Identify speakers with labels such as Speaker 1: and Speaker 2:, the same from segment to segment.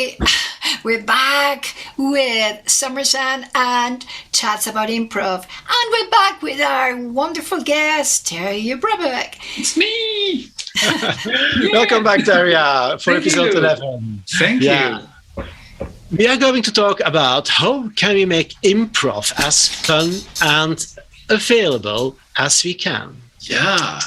Speaker 1: everybody. We're back with SomerSand and Chats About Improv. And we're back with our wonderful guest, Terje Brevik.
Speaker 2: It's me!
Speaker 3: Welcome back, Terje, for episode 11.
Speaker 2: Thank you.
Speaker 3: We are going to talk about how can we make improv as fun and available as we can.
Speaker 2: Yeah.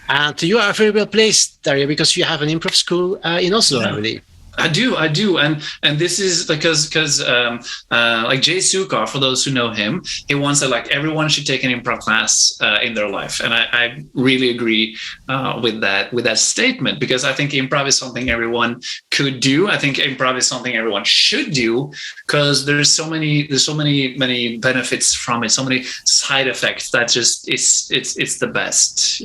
Speaker 3: And you are very well placed, Terje, because you have an improv school in Oslo, I believe.
Speaker 2: I do, and this is because like Jay Sukar, for those who know him, he wants that like everyone should take an improv class in their life, and I really agree with that statement, because I think improv is something everyone could do. I think improv is something everyone should do, because there's so many benefits from it, so many side effects that just it's the best.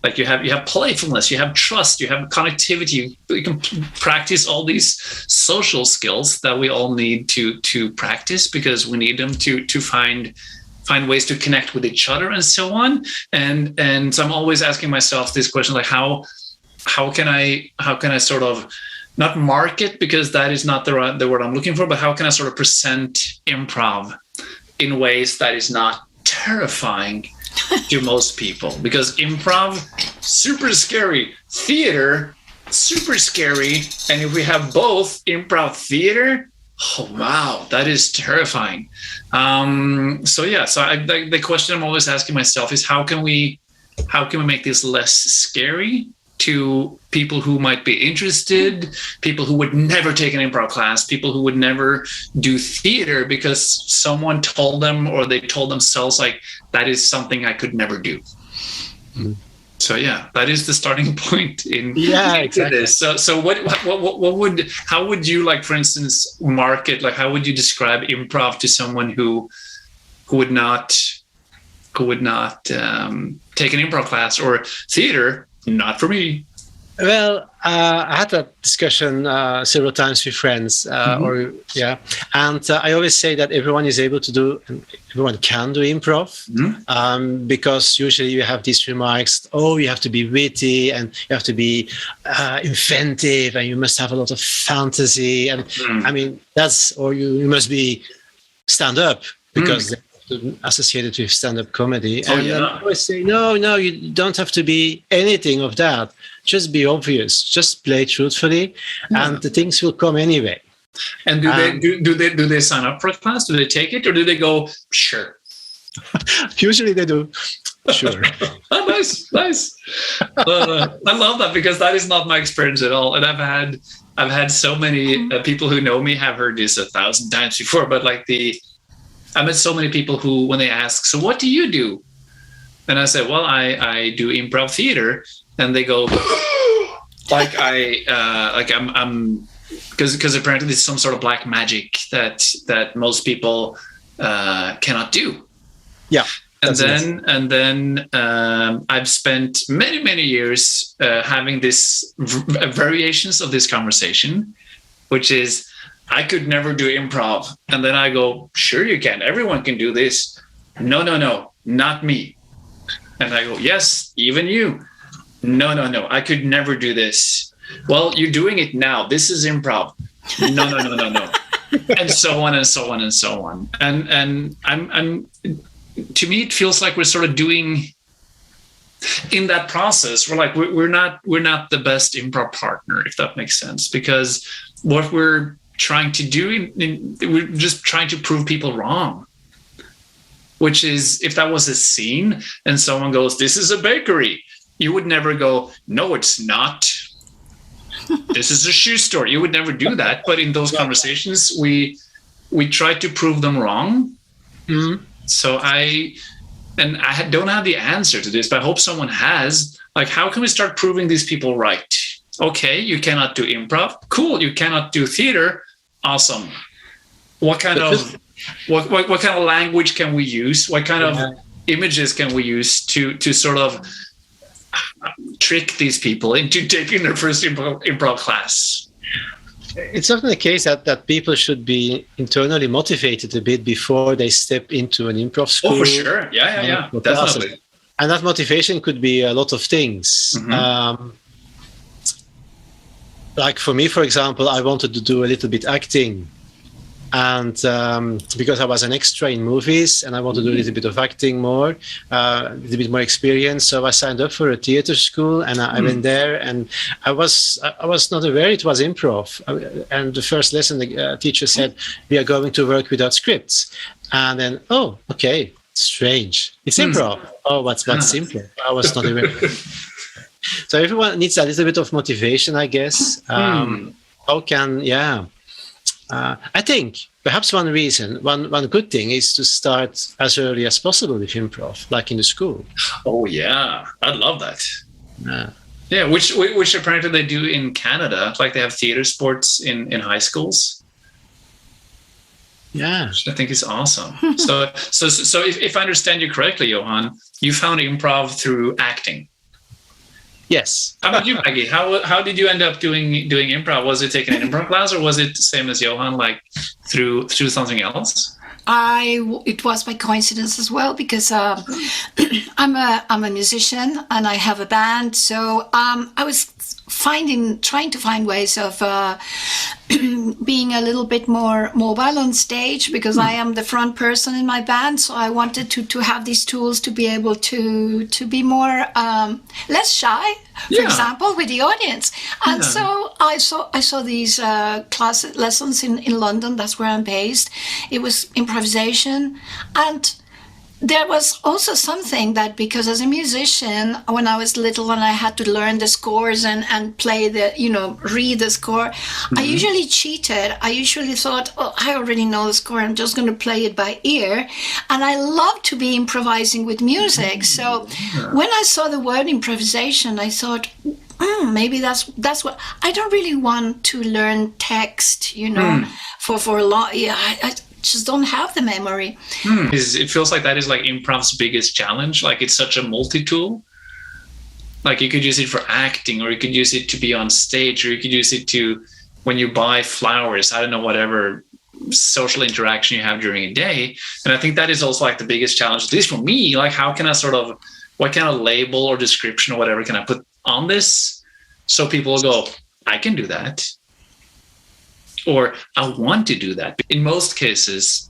Speaker 2: Like you have playfulness, you have trust, you have connectivity, you can practice all these social skills that we all need to practice, because we need them to find ways to connect with each other and so on. And so I'm always asking myself this question, like how can I sort of not market, because that is not the word I'm looking for, but how can I sort of present improv in ways that is not terrifying to most people? Because improv, super scary, theater, super scary, and if we have both, improv, theater, oh wow, that is terrifying. So the question I'm always asking myself is how can we make this less scary to people who might be interested, people who would never take an improv class, people who would never do theater because someone told them, or they told themselves like that is something I could never do. Mm-hmm. So that is the starting point exactly. This. So how would you, like, for instance, market, like how would you describe improv to someone who would not take an improv class, or theater? Not for me.
Speaker 3: Well, I had that discussion several times with friends, and I always say that everyone can do improv, because usually you have these remarks, you have to be witty and you have to be inventive and you must have a lot of fantasy, and I mean you must be stand-up, because they're associated with stand-up comedy. I always say, no, you don't have to be anything of that. Just be obvious. Just play truthfully, and the things will come anyway.
Speaker 2: And do they sign up for a class? Do they take it, or do they go sure?
Speaker 3: Usually they do. Sure.
Speaker 2: Oh, nice. I love that, because that is not my experience at all. And I've had so many people who know me have heard this 1,000 times before. But like I met so many people who, when they ask, so what do you do? And I said, well, I do improv theater. And they go, I'm because apparently there's some sort of black magic that most people cannot do. Yeah. And then I've spent many years having this variations of this conversation, which is I could never do improv. And then I go, sure you can. Everyone can do this. No, not me. And I go, yes, even you. No, I could never do this. Well, you're doing it now. This is improv. No. And so on and so on and so on. And I'm to me, it feels like we're sort of doing in that process. We're not the best improv partner, if that makes sense, because what we're trying to do, we're just trying to prove people wrong. Which is, if that was a scene and someone goes, this is a bakery, you would never go, no, it's not. This is a shoe store. You would never do that. But in those conversations, we try to prove them wrong. Mm-hmm. So I don't have the answer to this, but I hope someone has. Like, how can we start proving these people right? Okay, you cannot do improv. Cool, you cannot do theater. Awesome. What kind of language can we use? What kind of images can we use to sort of trick these people into taking their first improv class?
Speaker 3: It's often the case that people should be internally motivated a bit before they step into an improv school.
Speaker 2: Oh, for sure. Yeah. Definitely.
Speaker 3: And that motivation could be a lot of things. Mm-hmm. like for me, for example, I wanted to do a little bit acting. And because I was an extra in movies and I wanted to do a little bit of acting more, a little bit more experience. So I signed up for a theater school and I went there, and I was not aware it was improv. And the first lesson, the teacher said, we are going to work without scripts. And then, oh, okay, strange. It's improv. Oh, what's improv? I was not aware. So everyone needs a little bit of motivation, I guess. I think perhaps one good thing is to start as early as possible with improv, like in the school.
Speaker 2: Oh yeah, I love that.
Speaker 3: Yeah,
Speaker 2: which apparently they do in Canada. Like they have theater sports in high schools.
Speaker 3: Yeah,
Speaker 2: which I think is awesome. So if I understand you correctly, Johan, you found improv through acting.
Speaker 3: Yes.
Speaker 2: How about you, Maggie? How did you end up doing improv? Was it taking an improv class, or was it the same as Johan, like through something else?
Speaker 1: It was by coincidence as well, because I'm a musician and I have a band. So I was trying to find ways of being a little bit more mobile on stage, because I am the front person in my band. So I wanted to have these tools to be able to be more less shy, for example, with the audience. And so I saw these lessons in London. That's where I'm based. It was improvisation, and there was also something that, because as a musician, when I was little and I had to learn the scores and play read the score, I usually cheated. I usually thought, oh, I already know the score, I'm just going to play it by ear. And I love to be improvising with music. So when I saw the word improvisation, I thought, maybe that's what I don't really want to learn text, for a long. I just don't have the memory.
Speaker 2: It feels like that is like improv's biggest challenge. Like it's such a multi-tool. Like you could use it for acting, or you could use it to be on stage, or you could use it to when you buy flowers. I don't know, whatever social interaction you have during a day. And I think that is also like the biggest challenge, at least for me. Like how can I what kind of label or description or whatever can I put on this so people will go, I can do that. Or I want to do that. In most cases,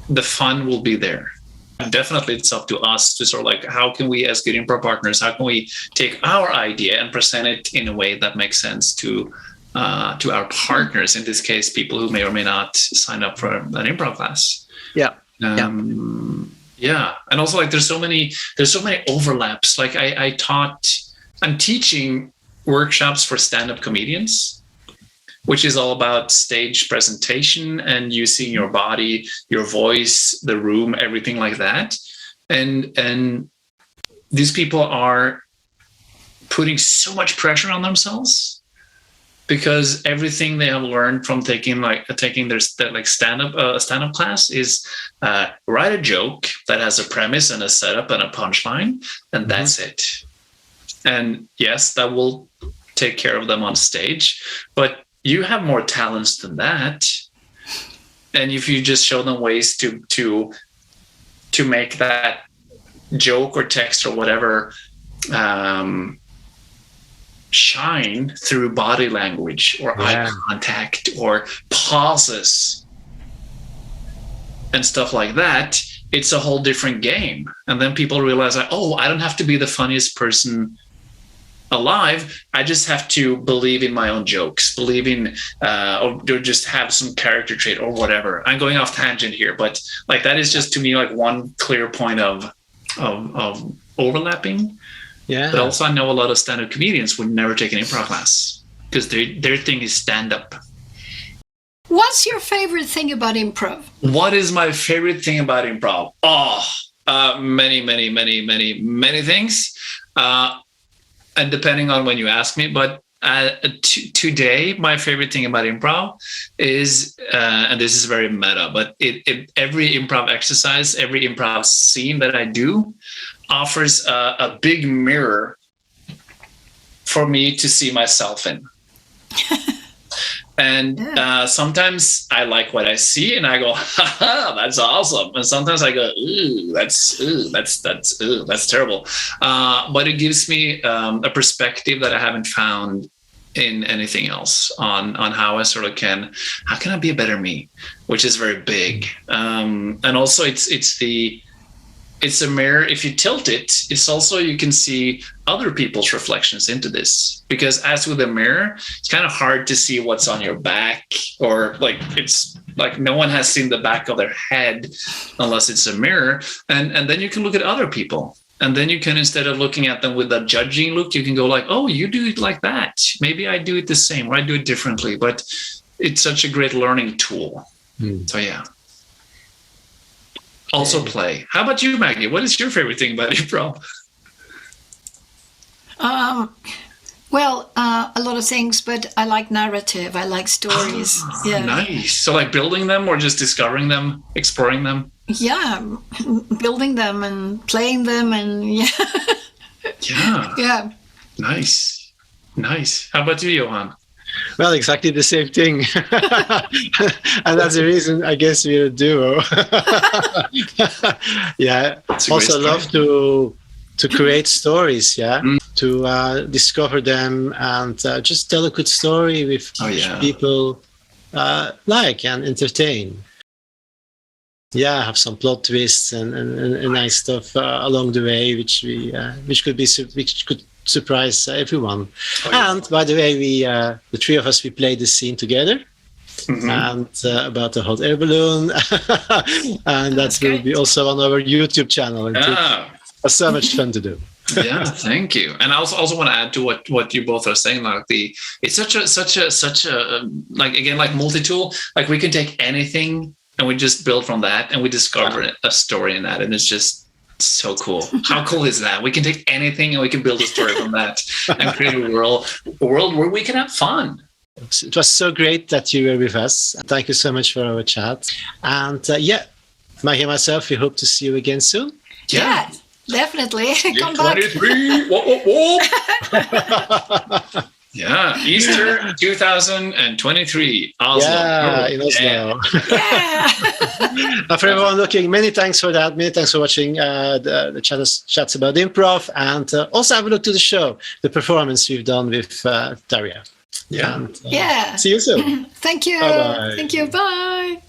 Speaker 2: the fun will be there. And definitely it's up to us to sort of like, how can we as good improv partners, how can we take our idea and present it in a way that makes sense to our partners, in this case, people who may or may not sign up for an improv class. And also like there's so many overlaps. Like I'm teaching workshops for stand-up comedians, which is all about stage presentation and using your body, your voice, the room, everything like that. And these people are putting so much pressure on themselves, because everything they have learned from taking their stand-up class is write a joke that has a premise and a setup and a punchline, and that's it. And yes, that will take care of them on stage, but you have more talents than that. And if you just show them ways to make that joke or text or whatever shine through body language or eye contact or pauses and stuff like that, it's a whole different game. And then people realize, I don't have to be the funniest person alive. I just have to believe in my own jokes, believe in or just have some character trait or whatever. I'm going off tangent here, but like that is just to me like one clear point of overlapping. But also I know a lot of stand-up comedians would never take an improv class because their thing is stand-up.
Speaker 1: What's your favorite thing about improv?
Speaker 2: What is my favorite thing about improv? Many things. And depending on when you ask me, but today, my favorite thing about improv is, and this is very meta, but every improv exercise, every improv scene that I do offers a big mirror for me to see myself in. And sometimes I like what I see and I go, that's awesome. And sometimes I go, that's terrible. But it gives me a perspective that I haven't found in anything else on how I sort of how can I be a better me, which is very big. And also it's a mirror. If you tilt it, it's also, you can see other people's reflections into this, because as with a mirror, it's kind of hard to see what's on your back, or like, it's like no one has seen the back of their head unless it's a mirror. And then you can look at other people, and then you can, instead of looking at them with a judging look, you can go like, oh, you do it like that. Maybe I do it the same, or I do it differently. But it's such a great learning tool. So yeah. Also play. How about you, Maggie? What is your favorite thing about improv?
Speaker 1: Well, a lot of things, but I like narrative. I like stories. Yeah.
Speaker 2: Nice. So like building them, or just discovering them, exploring them?
Speaker 1: Yeah, building them and playing them, and yeah. Yeah.
Speaker 2: Nice. How about you, Johan?
Speaker 3: Well, exactly the same thing. And that's the reason, I guess, we're a duo. Yeah. Also love to create stories, to discover them, and just tell a good story which people like and entertain. Yeah, have some plot twists and nice stuff along the way, which could surprise everyone. And by the way, the three of us, we played the scene together, and about the hot air balloon, and that will be also on our YouTube channel. And it's so much fun to do.
Speaker 2: Yeah, thank you. And I also want to add to what you both are saying. Like it's such a like, again, like multi-tool. Like we can take anything and we just build from that, and we discover a story in that, and it's just so cool. How cool is that? We can take anything and we can build a story from that, and create a world where we can have fun.
Speaker 3: It was so great that you were with us. Thank you so much for our chat. And Maggie and myself, we hope to see you again soon.
Speaker 1: Yeah, definitely. Come back.
Speaker 2: 23. Whoa. Yeah, Easter 2023, Oslo.
Speaker 3: Yeah, in Oslo.
Speaker 1: Yeah.
Speaker 3: For everyone looking, many thanks for that. Many thanks for watching the chats about improv, and also have a look to the show, the performance we've done with Terje.
Speaker 2: Yeah.
Speaker 3: And, see you soon.
Speaker 1: Thank you.
Speaker 3: Bye-bye.
Speaker 1: Thank you. Bye.